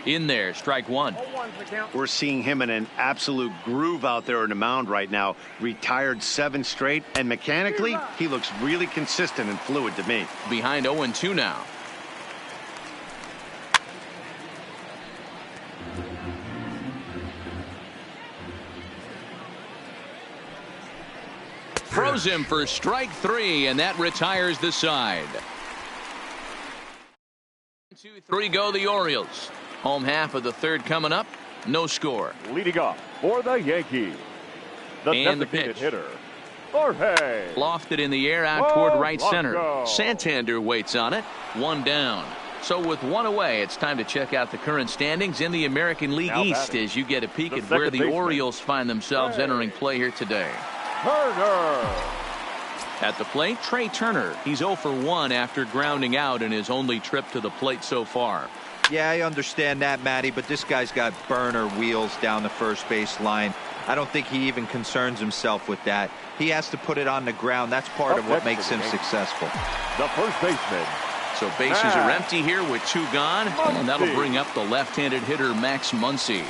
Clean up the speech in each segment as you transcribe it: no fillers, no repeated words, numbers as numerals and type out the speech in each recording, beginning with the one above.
In there, strike one. We're seeing him in an absolute groove out there in the mound right now. Retired 7 straight, and mechanically, he looks really consistent and fluid to me. Behind 0-2 now. Throws him for strike 3, and that retires the side. 2-3 go the Orioles. Home half of the third coming up. No score. Leading off for the Yankees, and the pitch. Hitter, Jorge. Lofted in the air out toward right center. Santander waits on it. 1 down. So with 1 away, it's time to check out the current standings in the American League East as you get a peek at where the Orioles find themselves entering play here today. Turner. At the plate, Trey Turner. He's 0 for 1 after grounding out in his only trip to the plate so far. Yeah, I understand that, Matty, but this guy's got burner wheels down the first base line. I don't think he even concerns himself with that. He has to put it on the ground. That's part of what makes him successful. The first baseman. So bases are empty here with 2 gone, and that'll bring up the left-handed hitter Max Muncy.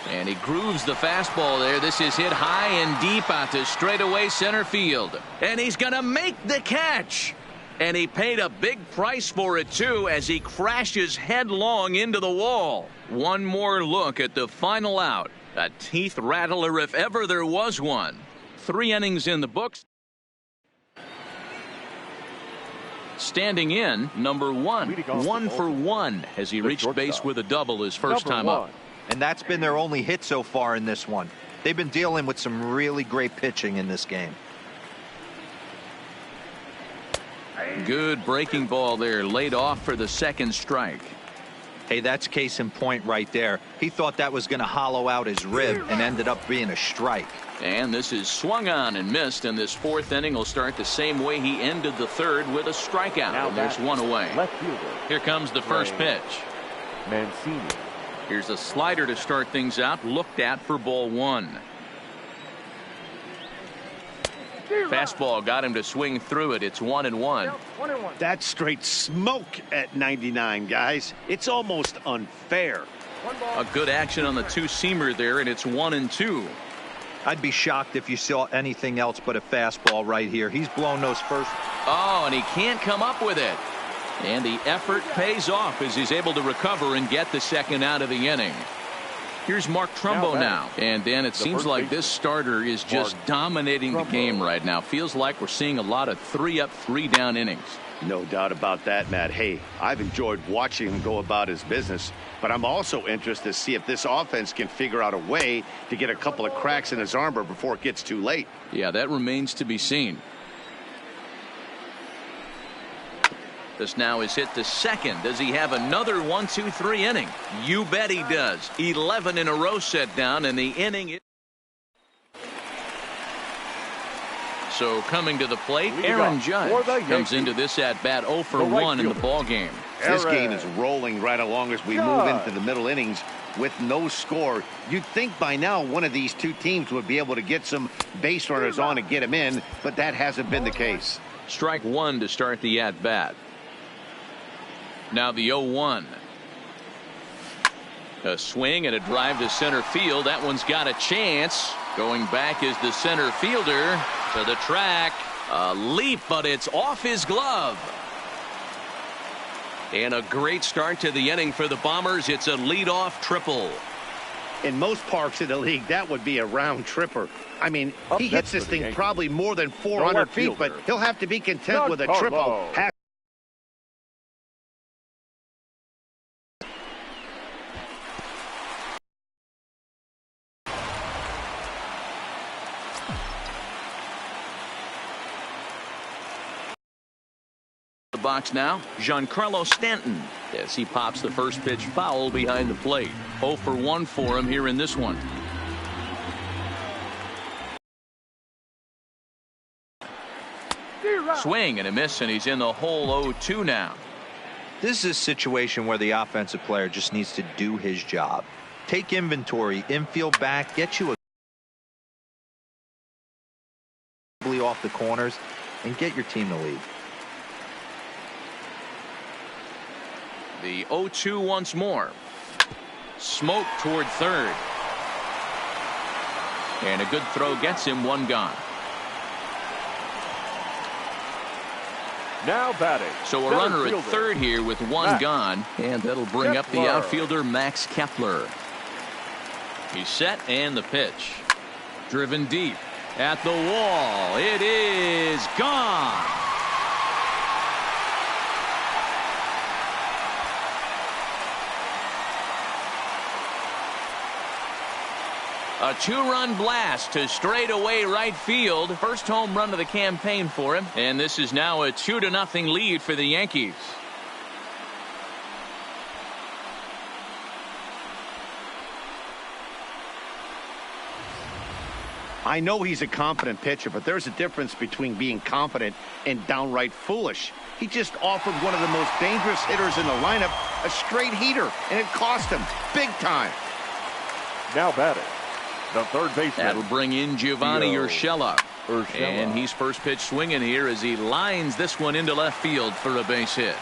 And he grooves the fastball there. This is hit high and deep out to straightaway center field. And he's going to make the catch. And he paid a big price for it, too, as he crashes headlong into the wall. One more look at the final out. A teeth rattler if ever there was one. 3 innings in the books. Standing in, number 1. 1 for 1 as he reached base with a double his first time up. And that's been their only hit so far in this one. They've been dealing with some really great pitching in this game. Good breaking ball there, laid off for the second strike. Hey, that's case in point right there. He thought that was going to hollow out his rib and ended up being a strike. And this is swung on and missed, and this 4th inning will start the same way he ended the 3rd with a strikeout. Now and there's 1 away. Left fielder. Here comes the first pitch. Mancini. Here's a slider to start things out, looked at for ball 1. Fastball got him to swing through it. It's 1-1. That's straight smoke at 99, guys. It's almost unfair. A good action on the 2-seamer there, and it's 1-2. I'd be shocked if you saw anything else but a fastball right here. He's blown those first. Oh, and he can't come up with it. And the effort pays off as he's able to recover and get the second out of the inning. Here's Mark Trumbo now. And Dan, it seems like this starter is just dominating the game right now. Feels like we're seeing a lot of 3-up, 3-down innings. No doubt about that, Matt. Hey, I've enjoyed watching him go about his business, but I'm also interested to see if this offense can figure out a way to get a couple of cracks in his armor before it gets too late. Yeah, that remains to be seen. This now is hit to second. Does he have another 1-2-3 inning? You bet he does. 11 in a row set down, and the inning. So coming to the plate, Aaron Judge comes into this at bat 0 for 1 in the ball game. This game is rolling right along as we move into the middle innings with no score. You'd think by now one of these 2 teams would be able to get some base runners on and get them in, but that hasn't been the case. Strike 1 to start the at bat. Now the 0-1. A swing and a drive to center field. That one's got a chance. Going back is the center fielder to the track. A leap, but it's off his glove. And a great start to the inning for the Bombers. It's a leadoff triple. In most parks in the league, that would be a round tripper. I mean, he hits this thing probably more than 400 feet, but he'll have to be content with a triple. Box now, Giancarlo Stanton, as he pops the first pitch foul behind the plate. 0 for 1 for him here in this one. Swing and a miss, and he's in the hole. 0-2 now. This is a situation where the offensive player just needs to do his job. Take inventory, infield back, get you off the corners, and get your team to lead. The 0-2 once more. Smoke toward third. And a good throw gets him one gone. Now batting. So a runner at third here with one gone. And that'll bring up the outfielder, Max Kepler. He's set, and the pitch. Driven deep at the wall. It is gone. A two-run blast to straightaway right field. First home run of the campaign for him. And this is now a 2-0 lead for the Yankees. I know he's a confident pitcher, but there's a difference between being confident and downright foolish. He just offered one of the most dangerous hitters in the lineup a straight heater, and it cost him big time. Now batting, the third baseman. That'll bring in Giovanni Urshela. And he's first pitch swinging here as he lines this one into left field for a base hit.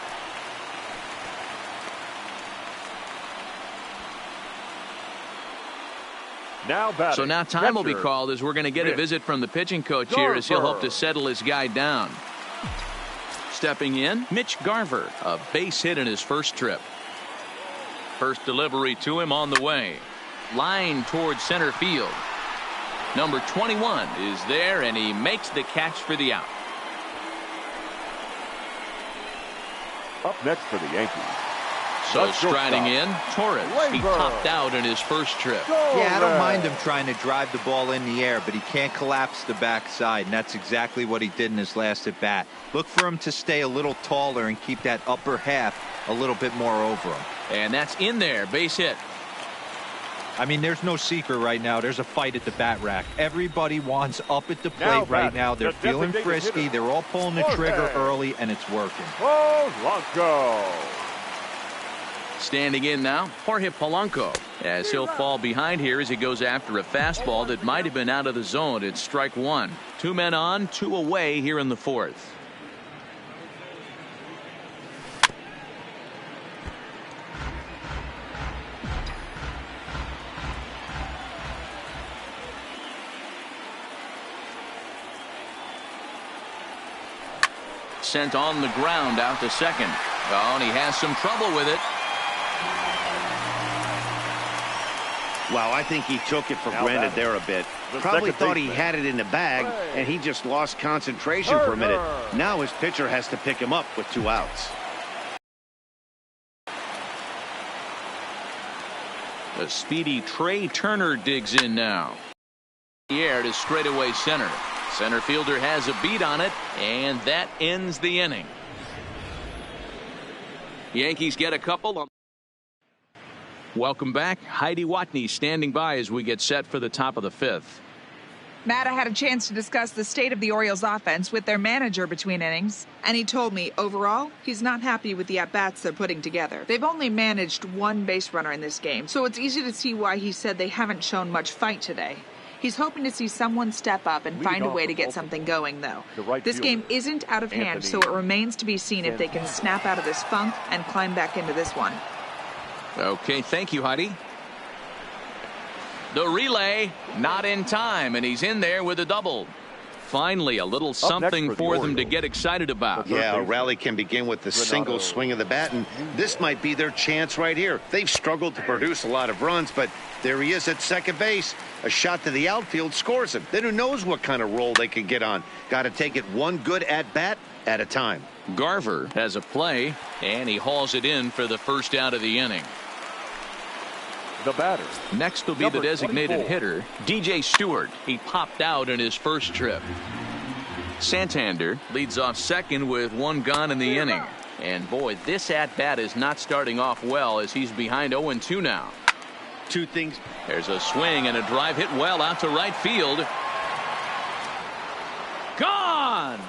So now time will be called as we're going to get a visit from the pitching coach here as he'll hope to settle his guy down. Stepping in, Mitch Garver, a base hit in his first trip. First delivery to him on the way. Line towards center field. Number 21 is there, and he makes the catch for the out. Up next for the Yankees. So striding in, Torres. He topped out in his first trip. Yeah, I don't mind him trying to drive the ball in the air, but he can't collapse the backside, and that's exactly what he did in his last at bat. Look for him to stay a little taller and keep that upper half a little bit more over him. And that's in there, base hit. I mean, there's no secret right now. There's a fight at the bat rack. Everybody wants up at the plate right now. They're feeling frisky. They're all pulling the trigger early, and it's working. Polanco. Standing in now, Jorge Polanco, as he'll fall behind here as he goes after a fastball that might have been out of the zone. It's strike one. 2 men on, 2 away here in the fourth. Sent on the ground out to second. Oh, and he has some trouble with it. Wow, I think he took it for granted there a bit. Probably thought he had it in the bag, and he just lost concentration for a minute. Now his pitcher has to pick him up with 2 outs. The speedy Trey Turner digs in now. The air to straightaway center. Center fielder has a beat on it, and that ends the inning. Yankees get a couple. Welcome back. Heidi Watney standing by as we get set for the top of the 5th. Matt, I had a chance to discuss the state of the Orioles offense with their manager between innings, and he told me overall he's not happy with the at-bats they're putting together. They've only managed 1 base runner in this game, so it's easy to see why he said they haven't shown much fight today. He's hoping to see someone step up and find a way to get something going, though. This game isn't out of hand, so it remains to be seen if they can snap out of this funk and climb back into this one. Okay, thank you, Heidi. The relay, not in time, and he's in there with a double. Finally, a little something for them to get excited about. Yeah, a rally can begin with the single swing of the bat, and this might be their chance right here. They've struggled to produce a lot of runs, but there he is at second base. A shot to the outfield scores him. Then who knows what kind of roll they can get on. Got to take it one good at-bat at a time. Garver has a play, and he hauls it in for the first out of the inning. The batter. Next will be the designated hitter, DJ Stewart. He popped out in his first trip. Santander leads off second with 1 gone in the inning. And boy, this at-bat is not starting off well as he's behind 0-2 now. 2 things. There's a swing and a drive hit well out to right field. Gone!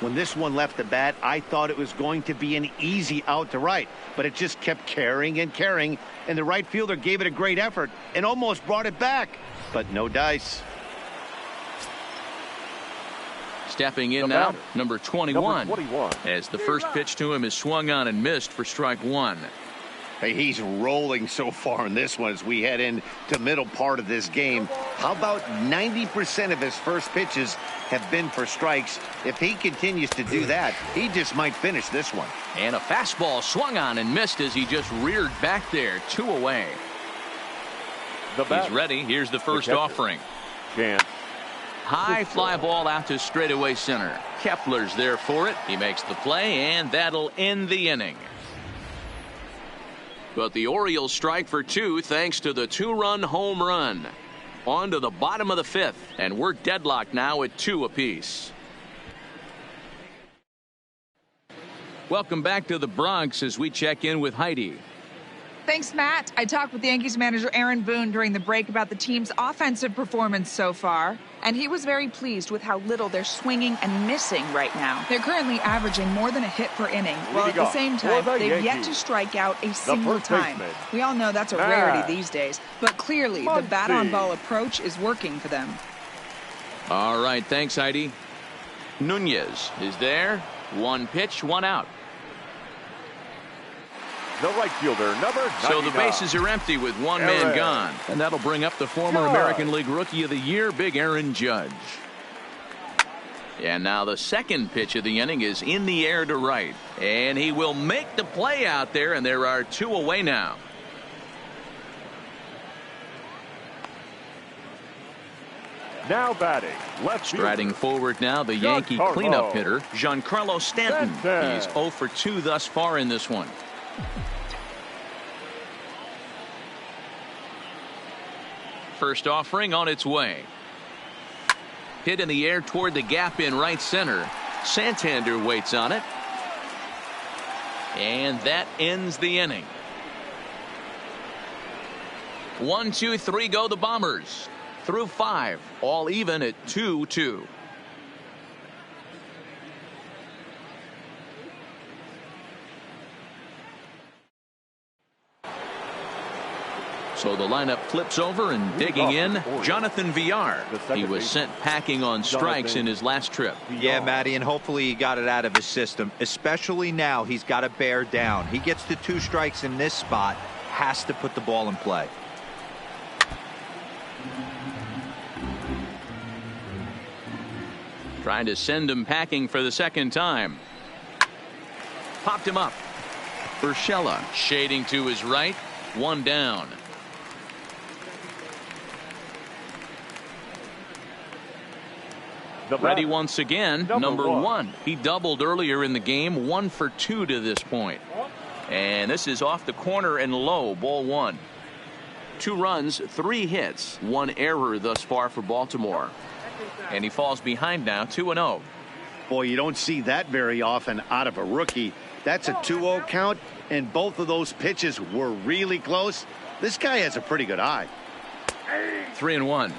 When this one left the bat, I thought it was going to be an easy out to right, but it just kept carrying and carrying, and the right fielder gave it a great effort and almost brought it back, but no dice. Stepping in now, number 21, as the first pitch to him is swung on and missed for strike 1. Hey, he's rolling so far in this one as we head into middle part of this game. How about 90% of his first pitches have been for strikes? If he continues to do that, he just might finish this one. And a fastball swung on and missed as he just reared back there. 2 away. He's ready. Here's the first offering. Chance. High fly ball out to straightaway center. Kepler's there for it. He makes the play, and that'll end the inning. But the Orioles strike for 2 thanks to the 2-run home run. On to the bottom of the 5th, and we're deadlocked now at 2 apiece. Welcome back to the Bronx as we check in with Heidi. Thanks, Matt. I talked with Yankees manager Aaron Boone during the break about the team's offensive performance so far, and he was very pleased with how little they're swinging and missing right now. They're currently averaging more than a hit per inning, while at the same time, they've yet to strike out a single time. We all know that's a rarity these days, but clearly the bat-on-ball approach is working for them. All right, thanks, Heidi. Nunez is there. 1 pitch, 1 out. The right fielder, number 99. So the bases are empty with 1 man gone. And that'll bring up the former American League Rookie of the Year, Big Aaron Judge. And now the second pitch of the inning is in the air to right. And he will make the play out there, and there are 2 away now. Now batting, left Striding fielder. forward now, the Yankee cleanup hitter, Giancarlo Stanton. He's 0 for 2 thus far in this one. First offering on its way. Hit in the air toward the gap in right center. Santander waits on it. And that ends the inning. 1, 2, 3 go the Bombers. Through 5, all even at 2-2. So the lineup flips over, and digging in, Jonathan Villar. He was sent packing on strikes in his last trip. Yeah, Matty, and hopefully he got it out of his system. Especially now, he's got to bear down. He gets the 2 strikes in this spot, has to put the ball in play. Trying to send him packing for the second time. Popped him up. Urshela shading to his right. 1 down. Ready once again, number 1. He doubled earlier in the game, 1 for 2 to this point. And this is off the corner and low, ball 1. 2 runs, 3 hits, 1 error thus far for Baltimore. And he falls behind now, 2-0. Boy, you don't see that very often out of a rookie. That's a 2-0 count, and both of those pitches were really close. This guy has a pretty good eye. 3-1.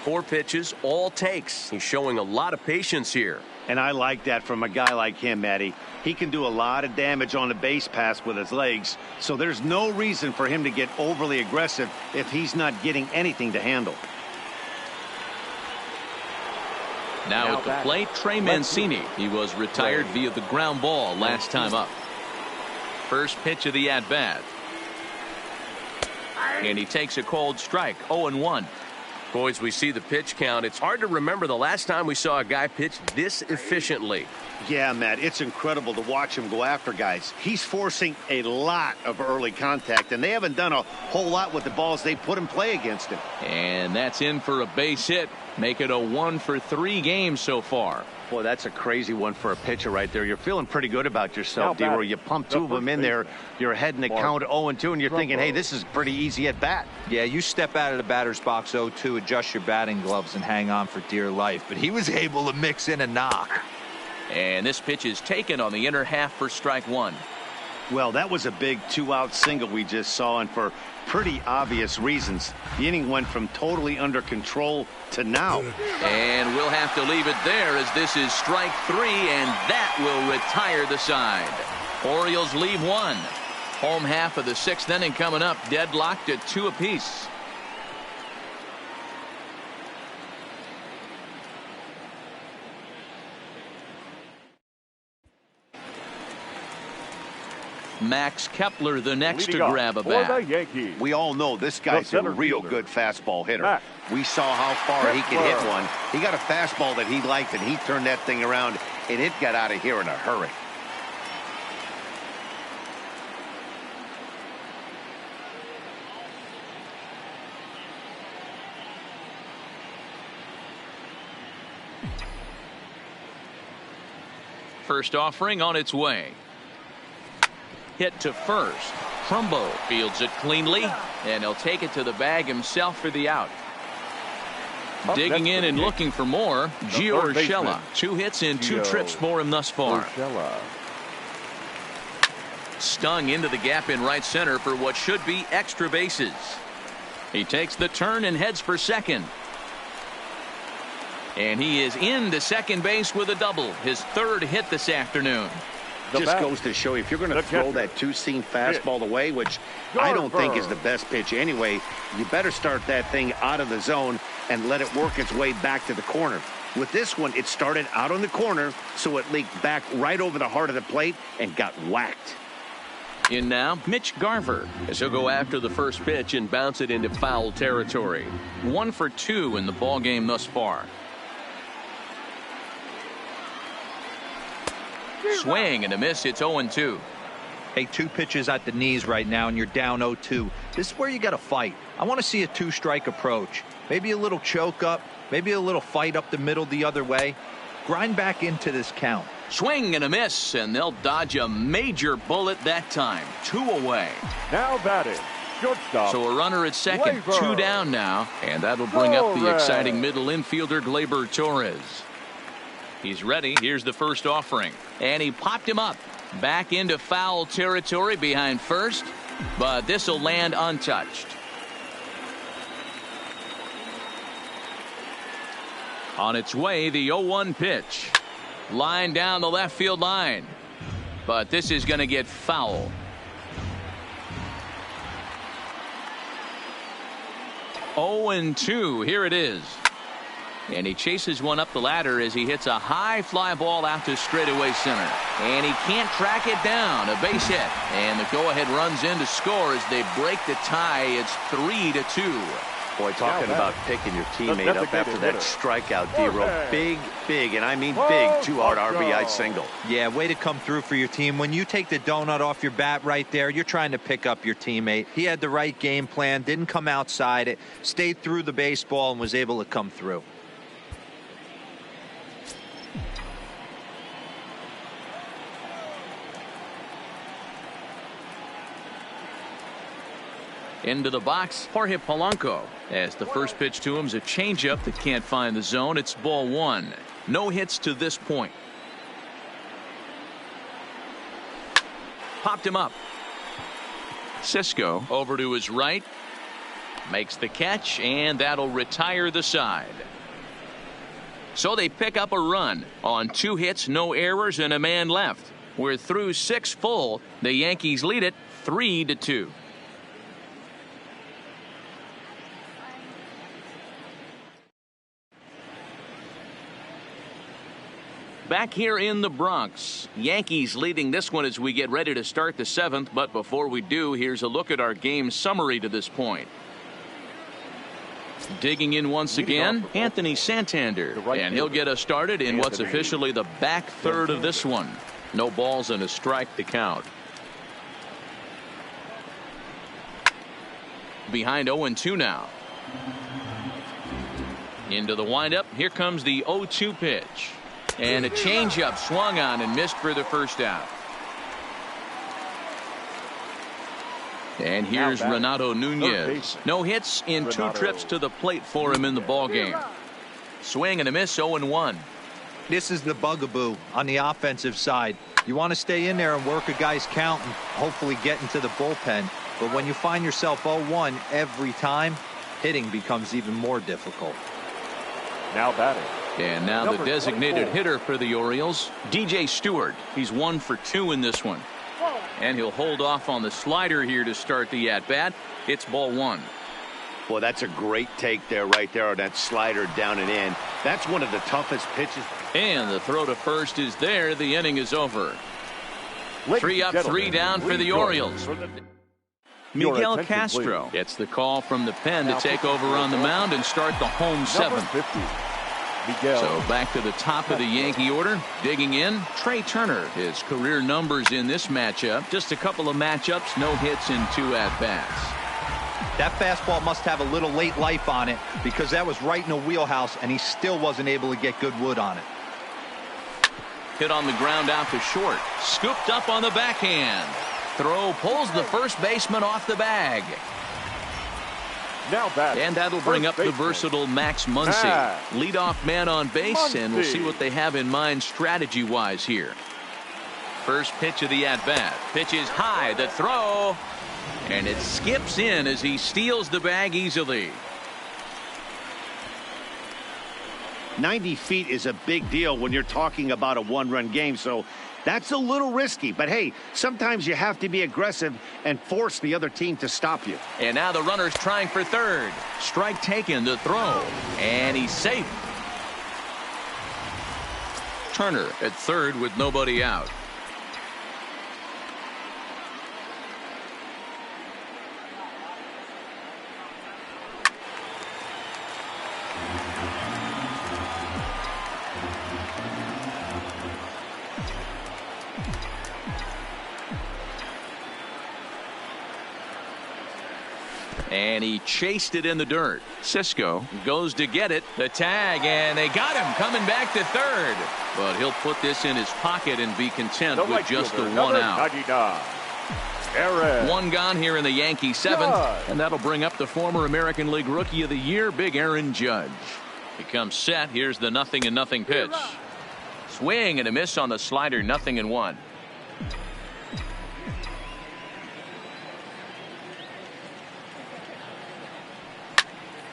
4 pitches, all takes. He's showing a lot of patience here. And I like that from a guy like him, Matty. He can do a lot of damage on the base pass with his legs, so there's no reason for him to get overly aggressive if he's not getting anything to handle. Now at the plate, Trey Mancini. He was retired via the ground ball last time up. First pitch of the at-bat. And he takes a cold strike, 0-1. Boys, we see the pitch count. It's hard to remember the last time we saw a guy pitch this efficiently. Yeah, Matt, it's incredible to watch him go after guys. He's forcing a lot of early contact, and they haven't done a whole lot with the balls they put in play against him. And that's in for a base hit. Make it a 1 for 3 games so far. Boy, that's a crazy one for a pitcher right there. You're feeling pretty good about yourself, D-Roy. You pump 2 of them in there. You're heading the count 0-2, and you're thinking, hey, this is pretty easy at bat. Yeah, you step out of the batter's box 0-2, adjust your batting gloves, and hang on for dear life. But he was able to mix in a knock. And this pitch is taken on the inner half for strike 1. Well, that was a big 2-out single we just saw, and for pretty obvious reasons. The inning went from totally under control to now. And we'll have to leave it there as this is strike 3, and that will retire the side. Orioles leave 1. Home half of the 6th inning coming up, deadlocked at 2 apiece. Max Kepler, the next to Leading off grab a for the bat. Yankees. We all know this guy's a center real fielder, good fastball hitter. Max We saw how far he could hit Kepler. one. He got a fastball that he liked, and he turned that thing around, and it got out of here in a hurry. First offering on its way. Hit to first. Trumbo fields it cleanly, and he'll take it to the bag himself for the out. Up Digging next in for and the looking for more, third Gio baseman, Urshela. 2 hits and 2 Gio trips for him thus far. Urshela. Stung into the gap in right center for what should be extra bases. He takes the turn and heads for second. And he is into second base with a double. His 3rd hit this afternoon. Just goes to show you, if you're going to throw that two-seam fastball away, which I don't think is the best pitch anyway, you better start that thing out of the zone and let it work its way back to the corner. With this one, it started out on the corner, so it leaked back right over the heart of the plate and got whacked. In now, Mitch Garver. As he'll go after the first pitch and bounce it into foul territory. 1 for 2 in the ball game thus far. Swing and a miss. It's 0-2. Hey, 2 pitches at the knees right now, and you're down 0-2. This is where you got to fight. I want to see a 2-strike approach. Maybe a little choke up, maybe a little fight up the middle the other way. Grind back into this count. Swing and a miss, and they'll dodge a major bullet that time. 2 away. Now batting, shortstop. So a runner at second, Gleyber. 2 down now, and that'll bring up the Torres. exciting middle infielder Gleyber Torres. He's ready. Here's the first offering, and he popped him up back into foul territory behind first, but this will land untouched. On its way, the 0-1 pitch. Line down the left field line, but this is going to get foul. Oh, 2. Here it is. And he chases one up the ladder as he hits a high fly ball out to straightaway center. And he can't track it down. A base hit. And the go-ahead runs in to score as they break the tie. It's 3-2. Boy, talking about picking your teammate up after that strikeout, D-Row. Big, big, and I mean big, 2-out RBI single. Yeah, way to come through for your team. When you take the donut off your bat right there, you're trying to pick up your teammate. He had the right game plan, didn't come outside it, stayed through the baseball, and was able to come through. Into the box, Jorge Polanco. As the first pitch to him is a changeup that can't find the zone. It's ball 1. No hits to this point. Popped him up. Cisco over to his right. Makes the catch, and that'll retire the side. So they pick up a run on 2 hits, no errors, and a man left. We're through 6 full. The Yankees lead it 3-2. Back here in the Bronx, Yankees leading this one as we get ready to start the 7th. But before we do, here's a look at our game summary to this point. Digging in once again, Anthony Santander, and he'll get us started in what's officially the back third of this one. No balls and a strike to count. Behind 0-2 now. Into the windup. Here comes the 0-2 pitch. And a changeup swung on and missed for the first out. And here's Renato Nunez. No hits in 2 trips to the plate for him in the ball game. Swing and a miss, 0-1. This is the bugaboo on the offensive side. You want to stay in there and work a guy's count and hopefully get into the bullpen. But when you find yourself 0-1 every time, hitting becomes even more difficult. Now batting. And now the designated hitter for the Orioles, DJ Stewart. He's 1 for 2 in this one. And he'll hold off on the slider here to start the at-bat. It's ball 1. Boy, that's a great take there, right there on that slider down and in. That's one of the toughest pitches. And the throw to first is there. The inning is over. Three up, three down for the Orioles. Miguel Castro gets the call from the pen to take over on the mound and start the home seventh. So back to the top of the Yankee order. Digging in, Trey Turner. His career numbers in this matchup. Just a couple of matchups, no hits in 2 at-bats. That fastball must have a little late life on it because that was right in the wheelhouse and he still wasn't able to get good wood on it. Hit on the ground out to short. Scooped up on the backhand. Throw pulls the first baseman off the bag. Now back. And that'll bring up the versatile Max Muncy. Leadoff man on base, and we'll see what they have in mind strategy-wise here. First pitch of the at-bat. Pitch is high. The throw. And it skips in as he steals the bag easily. 90 feet is a big deal when you're talking about a one-run game, so that's a little risky. But, hey, sometimes you have to be aggressive and force the other team to stop you. And now the runner's trying for third. Strike taken, the throw. And he's safe. Turner at third with nobody out. And he chased it in the dirt. Cisco goes to get it. The tag, and they got him coming back to third. But he'll put this in his pocket and be content with just the one out. 99. One gone here in the Yankee seventh. And that'll bring up the former American League Rookie of the Year, Big Aaron Judge. He comes set. Here's the 0-0 pitch. Swing and a miss on the slider, 0-1.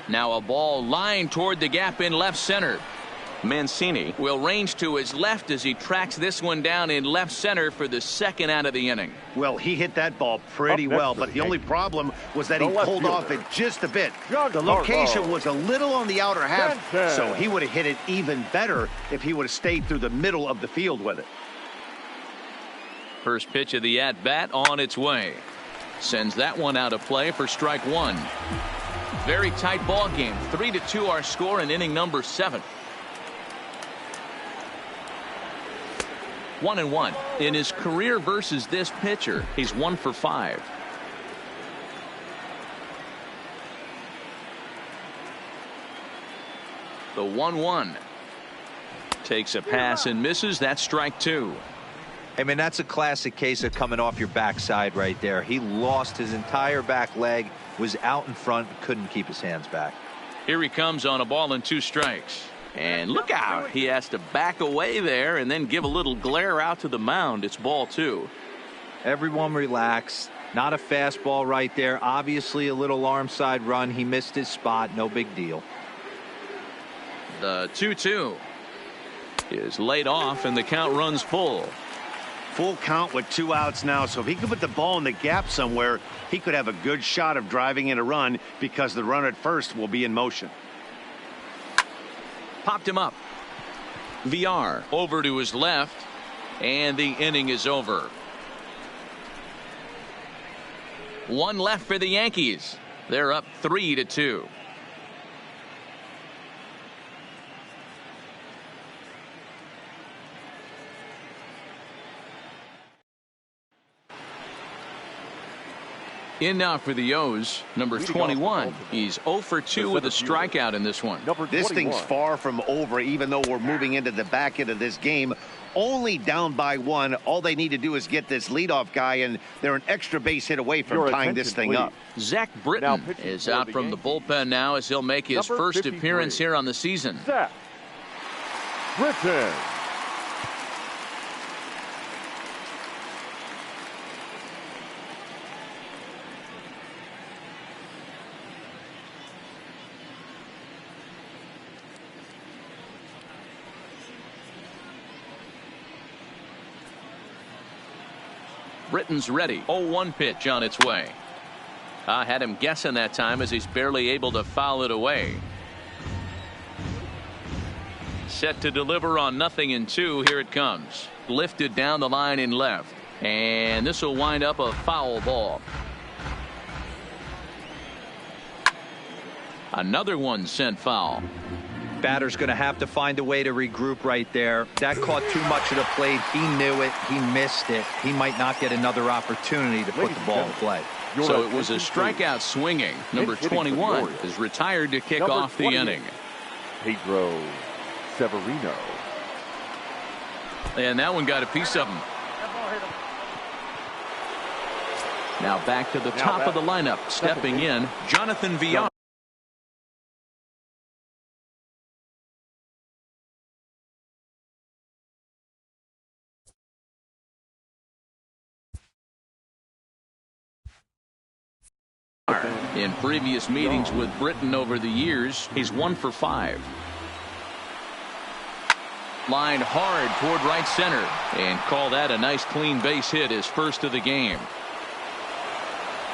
Now a ball lined toward the gap in left center. Mancini will range to his left as he tracks this one down in left center for the second out of the inning. Well, he hit that ball pretty well, but the only problem was that he pulled off it just a bit. The location was a little on the outer half, so he would have hit it even better if he would have stayed through the middle of the field with it. First pitch of the at-bat on its way. Sends that one out of play for strike one. Very tight ball game. 3-2 our score in inning number 7. 1-1 in his career versus this pitcher. He's 1 for 5. The 1-1 takes a pass and misses. That's strike 2. I mean, that's a classic case of coming off your backside right there. He lost his entire back leg, was out in front, couldn't keep his hands back. Here he comes on a ball and 2 strikes. And look out. He has to back away there and then give a little glare out to the mound. It's ball 2. Everyone relax. Not a fastball right there. Obviously a little arm side run. He missed his spot. No big deal. The 2-2 is laid off and the count runs full. Full count with 2 outs now, so if he could put the ball in the gap somewhere, he could have a good shot of driving in a run because the runner at first will be in motion. Popped him up. VR over to his left, and the inning is over. 1 left for the Yankees. They're up 3-2. In now for the O's, number 21. He's 0 for 2 with a strikeout in this one. This thing's far from over, even though we're moving into the back end of this game. Only down by 1. All they need to do is get this leadoff guy, and they're an extra base hit away from tying this thing up. Zach Britton is out from the bullpen now as he'll make his first appearance here on the season. Zach Britton. Britton's ready. 0-1 pitch on its way. I had him guessing that time as he's barely able to foul it away. Set to deliver on 0-2. Here it comes. Lifted down the line in left. And this will wind up a foul ball. Another one sent foul. Batter's going to have to find a way to regroup right there. That caught too much of the plate. He knew it. He missed it. He might not get another opportunity to put the ball in play. So it was a strikeout swinging. Number 21 is retired to kick off the inning. Pedro Severino. And that one got a piece of him. Now back to the top of the lineup. Stepping in, Jonathan Villar. In previous meetings with Britain over the years, he's 1 for 5. Lined hard toward right center and call that a nice clean base hit, his first of the game.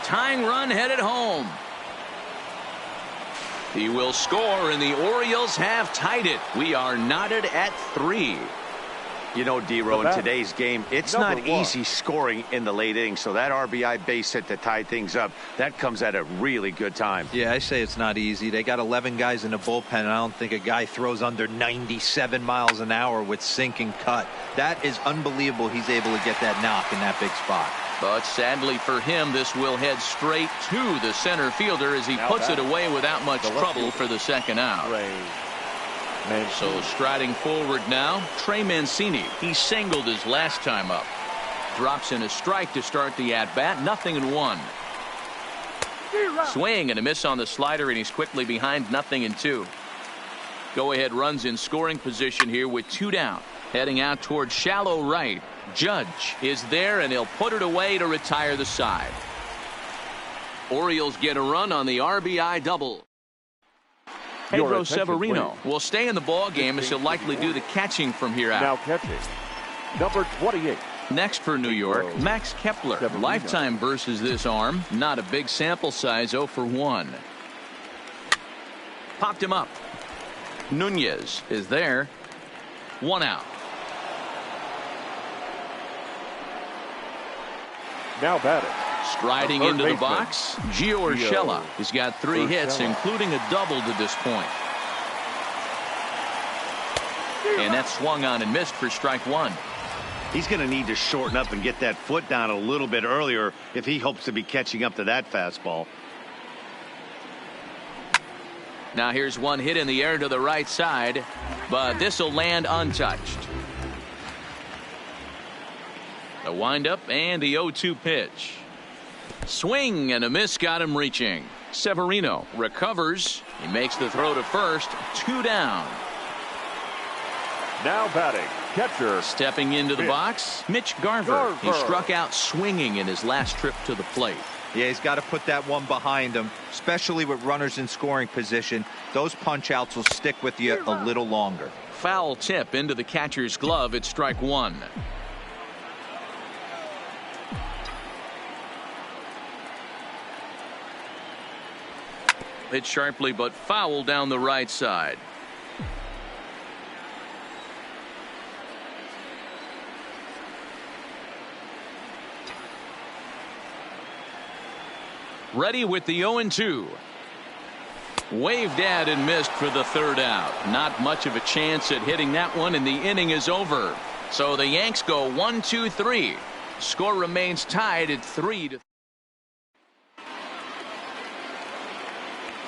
Tying run headed home. He will score, and the Orioles have tied it. We are knotted at 3. You know, D-Row, in today's game, it's not easy scoring in the late innings, so that RBI base hit to tie things up, that comes at a really good time. Yeah, I say it's not easy. They got 11 guys in the bullpen, and I don't think a guy throws under 97 miles an hour with sink and cut. That is unbelievable he's able to get that knock in that big spot. But sadly for him, this will head straight to the center fielder as he puts it away without much trouble for the second out. So striding forward now, Trey Mancini. He singled his last time up. Drops in a strike to start the at-bat. 0-1. Swing and a miss on the slider, and he's quickly behind 0-2. Go-ahead runs in scoring position here with 2 down. Heading out towards shallow right. Judge is there, and he'll put it away to retire the side. Orioles get a run on the RBI double. Pedro Severino will stay in the ball game as he'll likely do the catching from here out. Now catching, number 28. Next for New York, Max Kepler. Severino. Lifetime versus this arm. Not a big sample size, 0 for 1. Popped him up. Nunez is there. 1 out. Now batting. Striding into the box, Gio Urshela. He's got 3 hits, including a double to this point. And that swung on and missed for strike 1. He's going to need to shorten up and get that foot down a little bit earlier if he hopes to be catching up to that fastball. Now here's one hit in the air to the right side, but this will land untouched. The windup and the 0-2 pitch. Swing and a miss got him reaching. Severino recovers. He makes the throw to first. 2 down. Now batting, catcher. Stepping into the box, Mitch Garver. He struck out swinging in his last trip to the plate. Yeah, he's got to put that one behind him, especially with runners in scoring position. Those punch outs will stick with you a little longer. Foul tip into the catcher's glove. It's strike 1. Hit sharply but foul down the right side. Ready with the 0-2. Waved at and missed for the 3rd out. Not much of a chance at hitting that one, and the inning is over. So the Yanks go 1-2-3. Score remains tied at 3-3.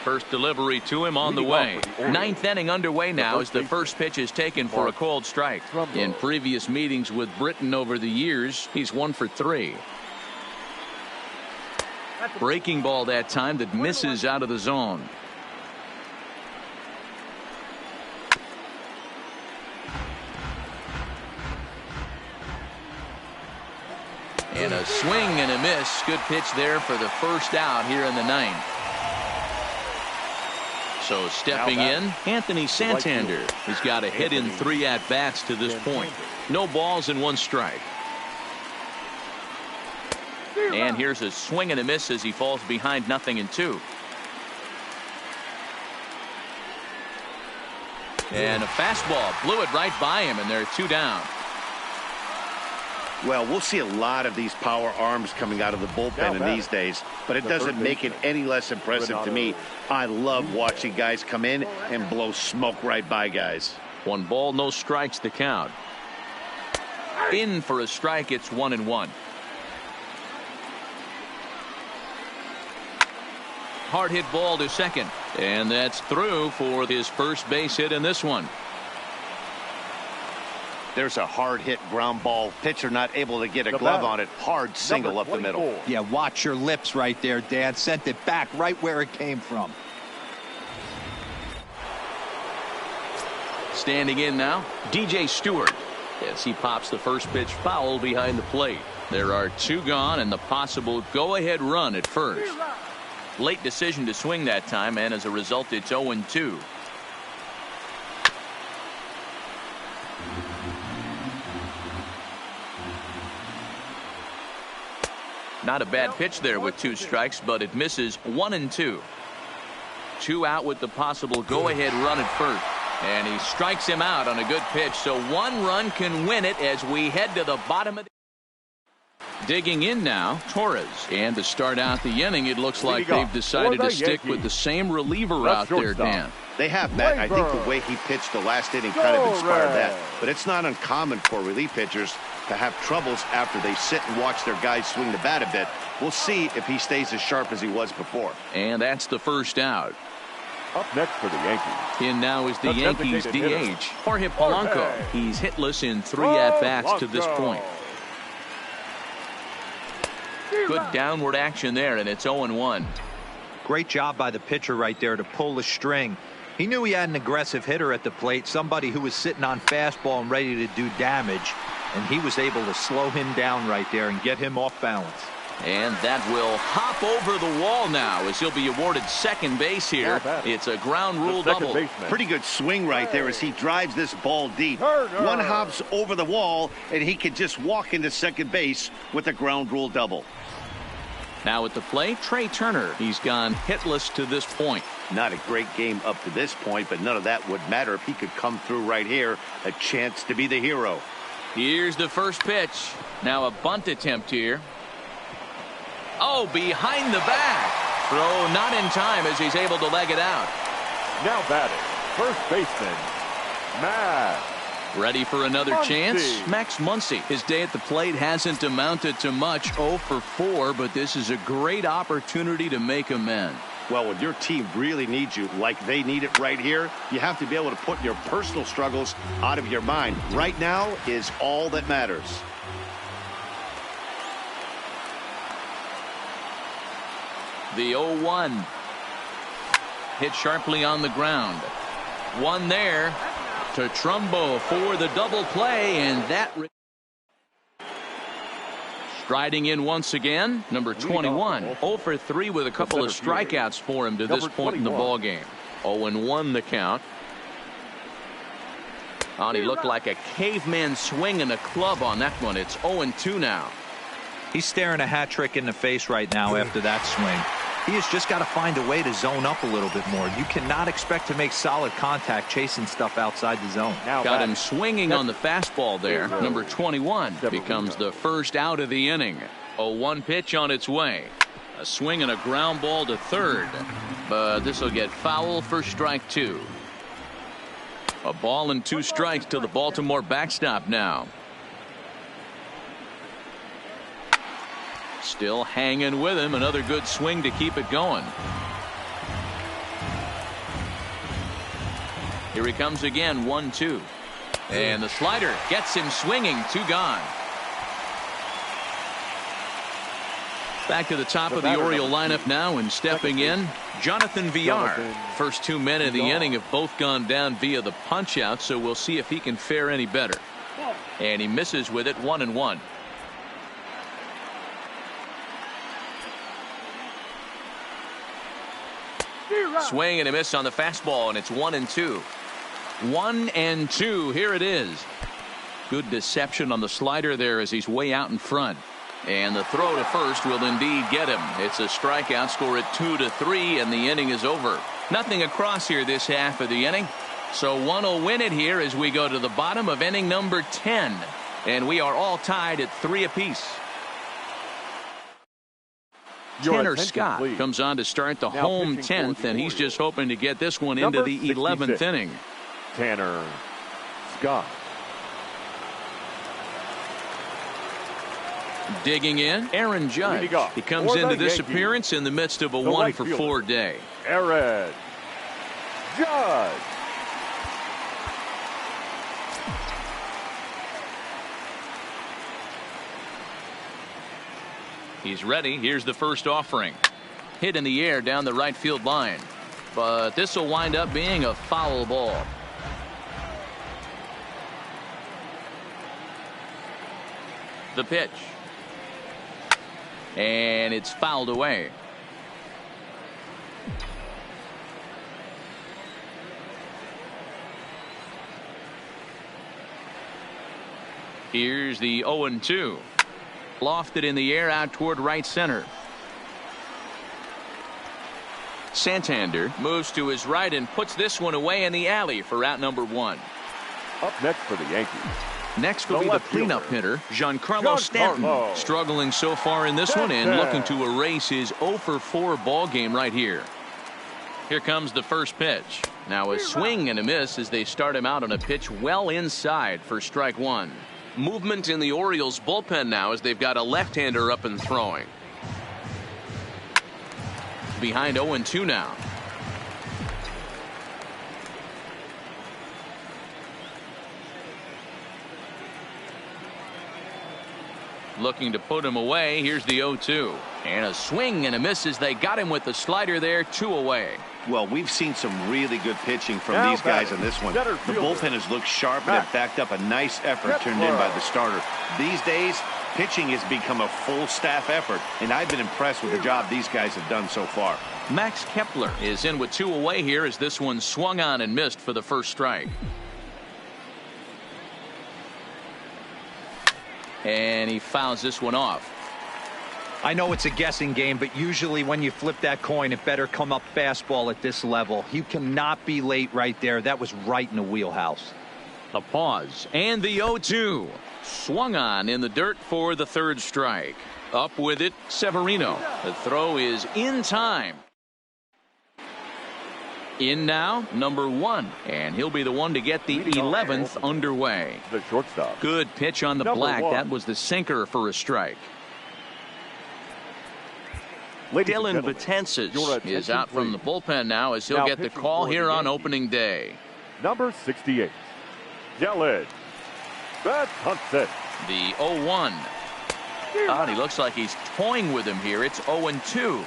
First delivery to him on the way. 9th inning underway now as the first pitch is taken for a called strike. In previous meetings with Britain over the years, he's 1 for 3. Breaking ball that time that misses out of the zone. And a swing and a miss. Good pitch there for the first out here in the 9th. So stepping in, Anthony Santander. He's got a hit in 3 at-bats to this point. No balls and 1 strike. And here's a swing and a miss as he falls behind 0-2. And a fastball blew it right by him, and they're 2 down. Well, we'll see a lot of these power arms coming out of the bullpen in these days, but it doesn't make it any less impressive to me. I love watching guys come in and blow smoke right by guys. 1 ball, no strikes the count. In for a strike, it's 1-1. Hard hit ball to second, and that's through for his first base hit in this one. There's a hard hit ground ball. Pitcher not able to get a glove on it. Hard single up the middle. Yeah, watch your lips right there, Dan. Sent it back right where it came from. Standing in now, DJ Stewart, as he pops the first pitch foul behind the plate. There are 2 gone and the possible go-ahead run at first. Late decision to swing that time, and as a result, it's 0-2. Not a bad pitch there with 2 strikes, but it misses. 1-2. 2 out with the possible go-ahead run at first. And he strikes him out on a good pitch, so 1 run can win it as we head to the bottom of the... Digging in now, Torres. And to start out the inning, it looks like they've decided to stick with the same reliever out there, Dan. They have, Matt. I think the way he pitched the last inning kind of inspired that. But it's not uncommon for relief pitchers to have troubles after they sit and watch their guys swing the bat a bit. We'll see if he stays as sharp as he was before. And that's the first out. Up next for the Yankees. In now is the Yankees DH, Jorge Polanco. He's hitless in 3 at-bats to this point. Good downward action there, and it's 0-1. Great job by the pitcher right there to pull the string. He knew he had an aggressive hitter at the plate, somebody who was sitting on fastball and ready to do damage, and he was able to slow him down right there and get him off balance. And that will hop over the wall now as he'll be awarded second base here. It's a ground rule double. Pretty good swing right there as he drives this ball deep. 1 hops over the wall, and he can just walk into second base with a ground rule double. Now at the plate, Trey Turner. He's gone hitless to this point. Not a great game up to this point, but none of that would matter if he could come through right here. A chance to be the hero. Here's the first pitch. Now a bunt attempt here. Oh, behind the back. Throw not in time as he's able to leg it out. Now batting, first baseman, Max. Ready for another chance? Max Muncy. His day at the plate hasn't amounted to much. 0 for 4, but this is a great opportunity to make amends. Well, when your team really needs you like they need it right here, you have to be able to put your personal struggles out of your mind. Right now is all that matters. The 0-1. Hit sharply on the ground. 1 there to Trumbo for the double play, and that striding in once again, number 21. 0 for 3 with a couple of strikeouts for him to this point in the ball game. 0-1 the count. And he looked like a caveman swinging a club on that one. It's 0-2 now. He's staring a hat trick in the face right now after that swing. He has just got to find a way to zone up a little bit more. You cannot expect to make solid contact chasing stuff outside the zone. Got him swinging on the fastball there. Number 21 becomes the first out of the inning. A 1 pitch on its way. A swing and a ground ball to third. But this will get foul for strike 2. A ball and 2 strikes to the Baltimore backstop now. Still hanging with him. Another good swing to keep it going. Here he comes again. 1-2. And the slider gets him swinging. 2 gone. Back to the top of the Oriole lineup now, and stepping in, Jonathan Villar. First 2 men of the inning have both gone down via the punch out, so we'll see if he can fare any better. And he misses with it. 1-1. Swing and a miss on the fastball, and it's 1-2. 1-2. Here it is. Good deception on the slider there as he's way out in front. And the throw to first will indeed get him. It's a strikeout, score at 2-3, and the inning is over. Nothing across here this half of the inning. So one will win it here as we go to the bottom of inning number 10. And we are all tied at 3 apiece. Tanner Scott comes on to start the home 10th, and he's just hoping to get this one into the 11th inning. Tanner Scott. Digging in, Aaron Judge. He comes into this appearance in the midst of a 1-for-4 day. Aaron Judge. He's ready. Here's the first offering. Hit in the air down the right field line. But this will wind up being a foul ball. The pitch. And it's fouled away. Here's the 0-2. Lofted in the air out toward right center. Santander moves to his right and puts this one away in the alley for out number 1. Up next for the Yankees. Next will be the cleanup hitter, Giancarlo Stanton. Struggling so far in this one and looking to erase his 0-for-4 ball game right here. Here comes the first pitch. Now a swing and a miss as they start him out on a pitch well inside for strike 1. Movement in the Orioles bullpen now as they've got a left-hander up and throwing. Behind 0-2 now. Looking to put him away. Here's the 0-2. And a swing and a miss as they got him with the slider there. 2 away. Well, we've seen some really good pitching from these guys in this one. The bullpen has looked sharp and have backed up a nice effort turned in by the starter. These days, pitching has become a full staff effort, and I've been impressed with the job these guys have done so far. Max Kepler is in with 2 away here as this one swung on and missed for the first strike. And he fouls this one off. I know it's a guessing game, but usually when you flip that coin, it better come up fastball at this level. You cannot be late right there. That was right in the wheelhouse. A pause and the 0-2. Swung on in the dirt for the third strike. Up with it, Severino. The throw is in time. In now, number 1, and he'll be the one to get the 11th underway. The shortstop. Good pitch on the black. 1. That was the sinker for a strike. Dylan Betances is out from the bullpen now as he'll get the call here on opening day. Number 68, Dylan Betances. The 0-1. And he looks like he's toying with him here. It's 0-2.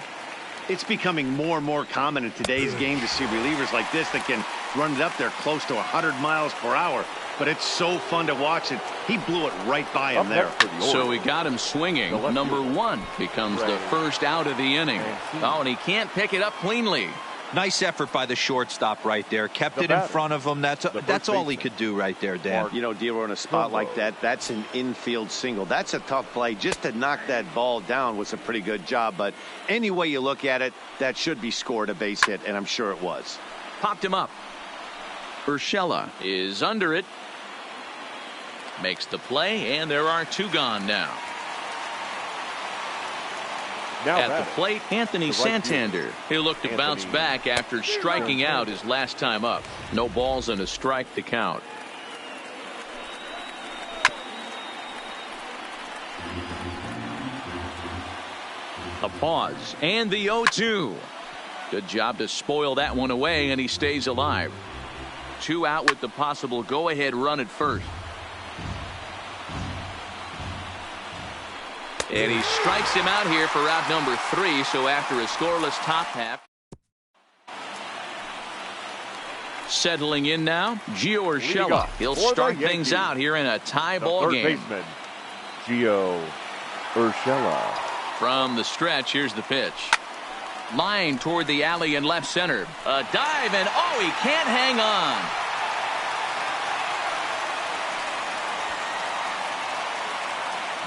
It's becoming more and more common in today's game to see relievers like this that can run it up there close to 100 miles per hour. But it's so fun to watch it. He blew it right by him there. So he got him swinging. Number 1 becomes the first out of the inning. Oh, and he can't pick it up cleanly. Nice effort by the shortstop right there. Kept it in front of him. That's all he could do right there, Dan. You know, Dealer, in a spot like that, that's an infield single. That's a tough play. Just to knock that ball down was a pretty good job. But any way you look at it, that should be scored a base hit, and I'm sure it was. Popped him up. Urshela is under it. Makes the play, and there are 2 gone now. At the plate, Anthony Santander. He'll look to bounce back after striking out his last time up. No balls and a strike to count. A pause and the 0-2. Good job to spoil that one away, and he stays alive. 2 out with the possible go-ahead run at first. And he strikes him out here for out number 3. So after a scoreless top half. Settling in now, Gio Urshela. He'll start things out here in a tie ball game. Baseman, Gio Urshela. From the stretch, here's the pitch. Line toward the alley in left center. A dive, and oh, he can't hang on.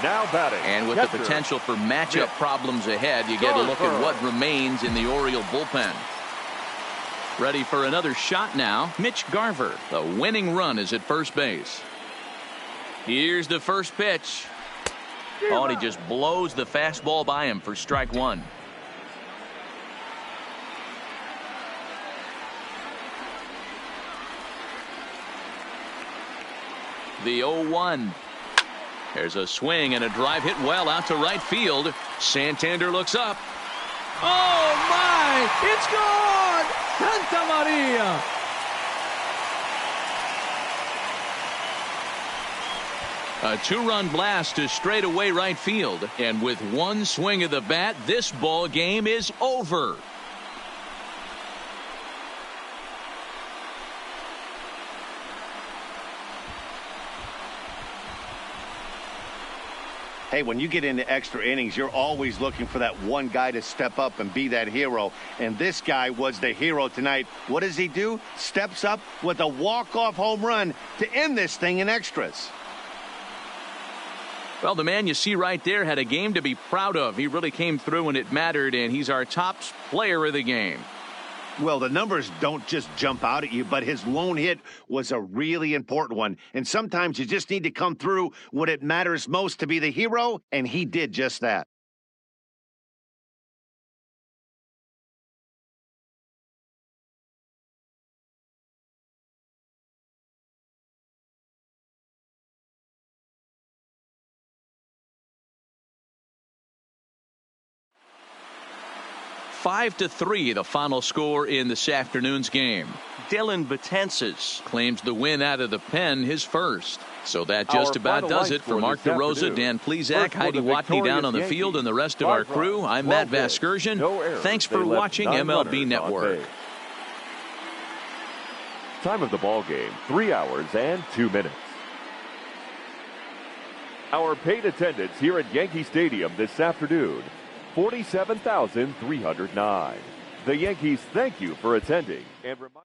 Now batting. And with the potential for matchup problems ahead, you get a look at what remains in the Oriole bullpen. Ready for another shot now, Mitch Garver. The winning run is at first base. Here's the first pitch. Oh, and he just blows the fastball by him for strike one. The 0-1. There's a swing and a drive hit well out to right field. Santander looks up. Oh, my! It's gone! Santa Maria! A two-run blast to straightaway right field. And with one swing of the bat, this ball game is over. Hey, when you get into extra innings, you're always looking for that one guy to step up and be that hero. And this guy was the hero tonight. What does he do? Steps up with a walk-off home run to end this thing in extras. Well, the man you see right there had a game to be proud of. He really came through when it mattered, and he's our top player of the game. Well, the numbers don't just jump out at you, but his lone hit was a really important one. And sometimes you just need to come through when it matters most to be the hero, and he did just that. Five to 3, the final score in this afternoon's game. Dylan Betances claims the win out of the pen, his first. So that just about does it for Mark DeRosa, Dan Plesac, Heidi Watney down on the field, and the rest of our crew. I'm Matt Vasgersian. Thanks for watching MLB Network. Time of the ball game, 3 hours and 2 minutes. Our paid attendance here at Yankee Stadium this afternoon, 47,309. The Yankees thank you for attending and remind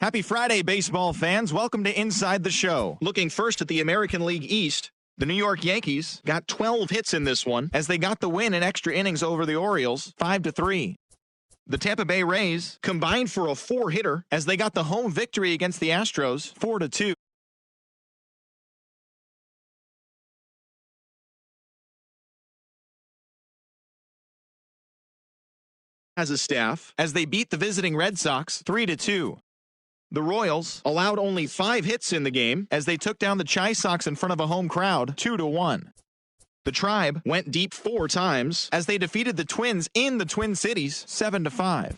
Happy Friday, baseball fans. Welcome to Inside the Show. Looking first at the American League East, the New York Yankees got 12 hits in this one as they got the win in extra innings over the Orioles, 5-3. The Tampa Bay Rays combined for a 4-hitter as they got the home victory against the Astros, 4-2. As a staff, as they beat the visiting Red Sox, 3-2. The Royals allowed only 5 hits in the game as they took down the Chi Sox in front of a home crowd, 2-1. The Tribe went deep 4 times as they defeated the Twins in the Twin Cities, 7-5.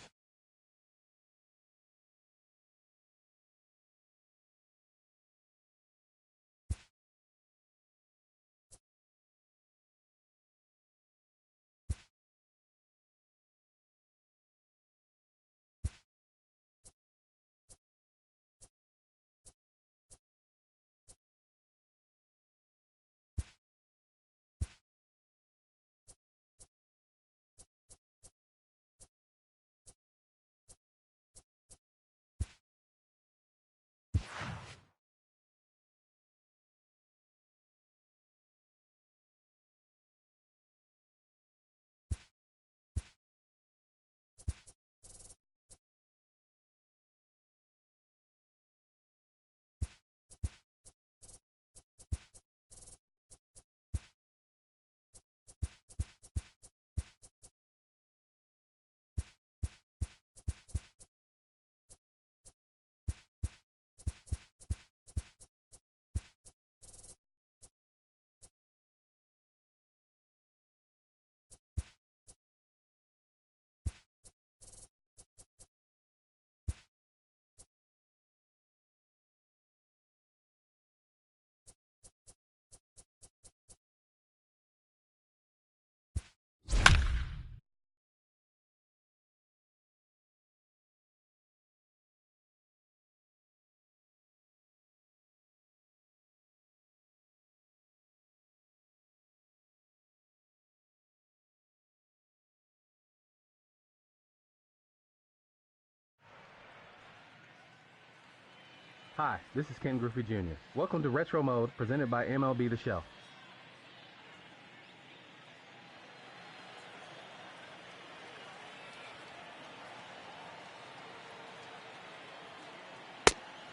Hi, this is Ken Griffey Jr. Welcome to Retro Mode, presented by MLB The Show.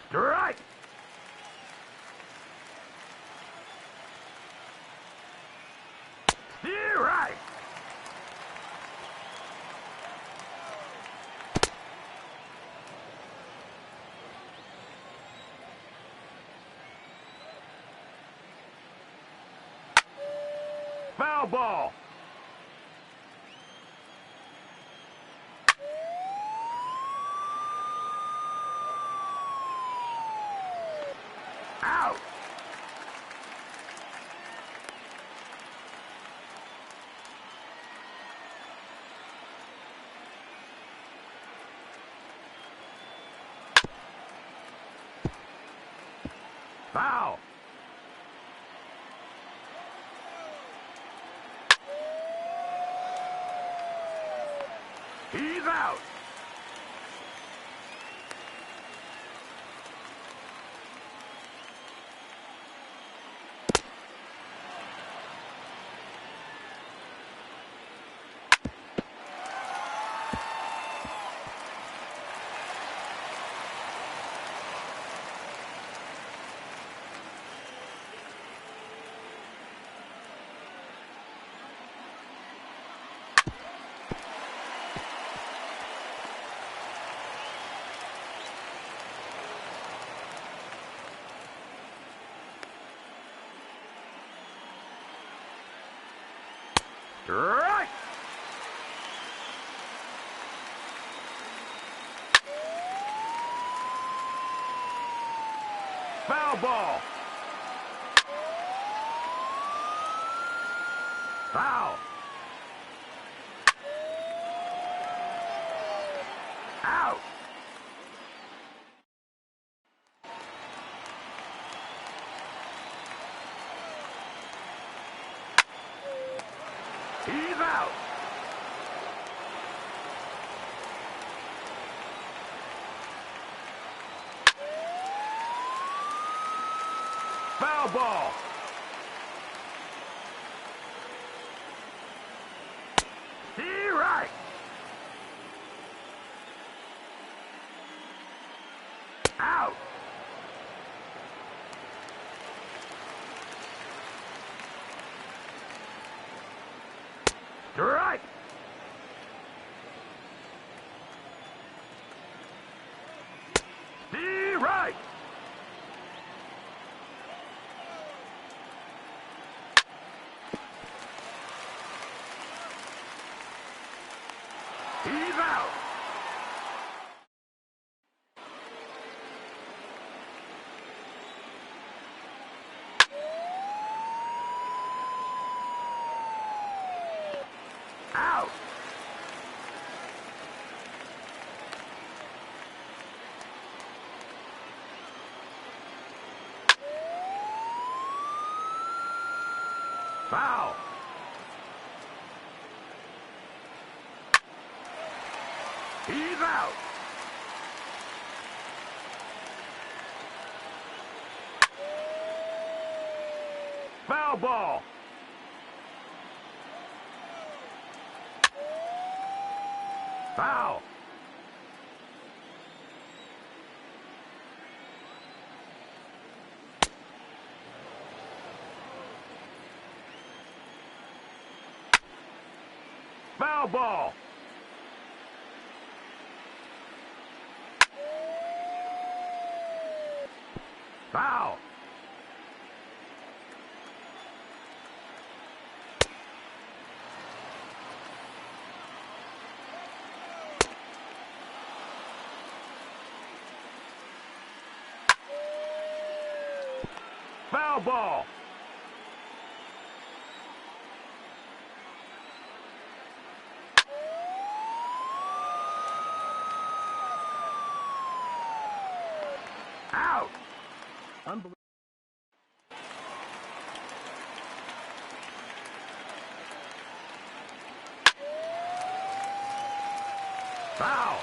Strike! Strike! Foul ball! Out! Foul! He's out! Strike! Foul ball! Foul! Out! He's out! Foul ball. See right. Out. Strike. See right. He's out. Out. Foul. He's out. Foul ball. Foul. Foul ball. Foul. Foul ball. Out. Unbelievable. Foul.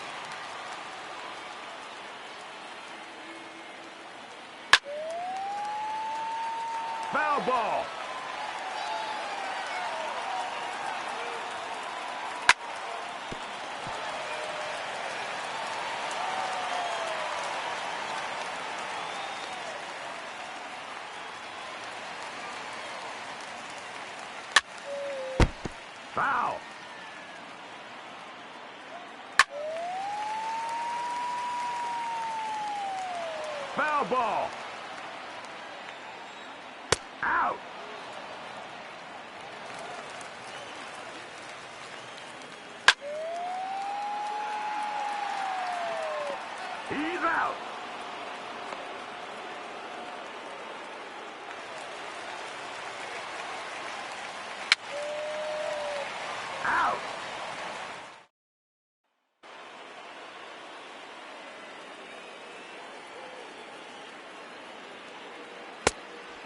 Foul ball. Foul. Foul ball. Out. He's out. Out.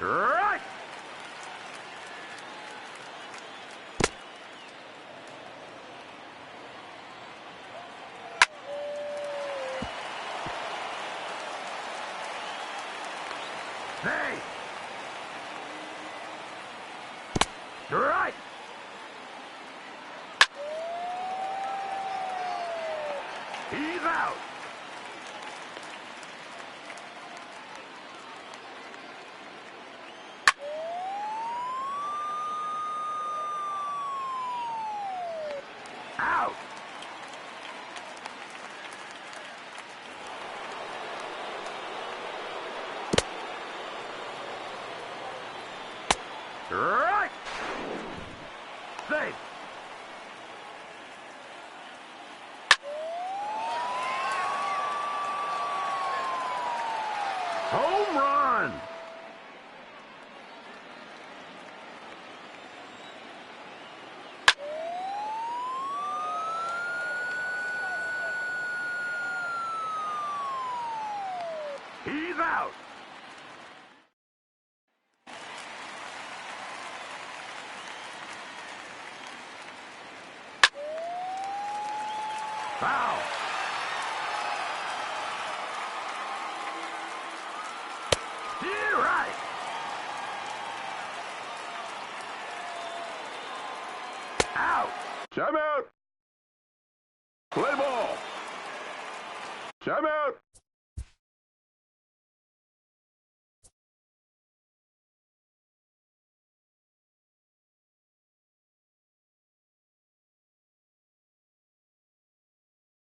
Right. Hey. Right. He's out. Out. Right. Safe. Home run. He's out. Out. Time out. Play ball. Time out.